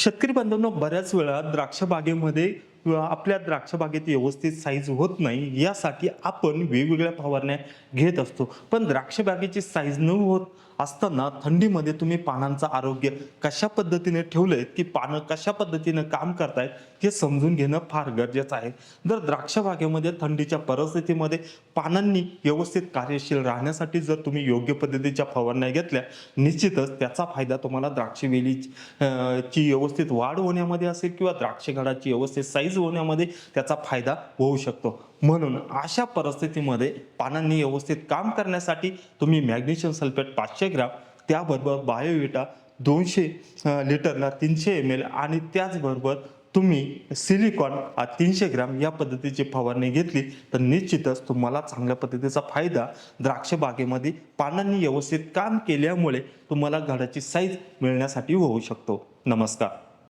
शेतकरी बांधवांनो, बऱ्याच वेळा द्राक्ष बागेमध्ये आपल्या द्राक्ष बागेत व्यवस्थित साईज होत नाही, यासाठी आपण वेगवेगळ्या फवारण्या घेत असतो. पण द्राक्ष बागेची साईज न होत असताना थंडीमध्ये तुम्ही पानांचं आरोग्य कशा पद्धतीने ठेवलंय, की पानं कशा पद्धतीने काम करतायत हे समजून घेणं फार गरजेचं आहे. जर द्राक्ष बागेमध्ये थंडीच्या परिस्थितीमध्ये पानांनी व्यवस्थित कार्यशील राहण्यासाठी जर तुम्ही योग्य पद्धतीच्या फवारण्या घेतल्या, निश्चितच त्याचा फायदा तुम्हाला द्राक्ष वेलीची ची व्यवस्थित वाढ होण्यामध्ये असेल किंवा द्राक्ष घडाची व्यवस्थित साईज होण्यामध्ये त्याचा फायदा होऊ शकतो. म्हणून अशा परिस्थितीमध्ये पानांनी व्यवस्थित काम करण्यासाठी तुम्ही मॅग्नेशियम सल्फेट 500 ग्राम, त्याबरोबर बायोविटा 200 लिटरला 300 ml आणि त्याचबरोबर तुम्ही सिलिकॉन 300 ग्राम या पद्धतीची फवारणी घेतली तर निश्चितच तुम्हाला चांगल्या पद्धतीचा फायदा द्राक्ष बागेमध्ये पानांनी व्यवस्थित काम केल्यामुळे तुम्हाला घडाची साईज मिळण्यासाठी होऊ शकतो. नमस्कार.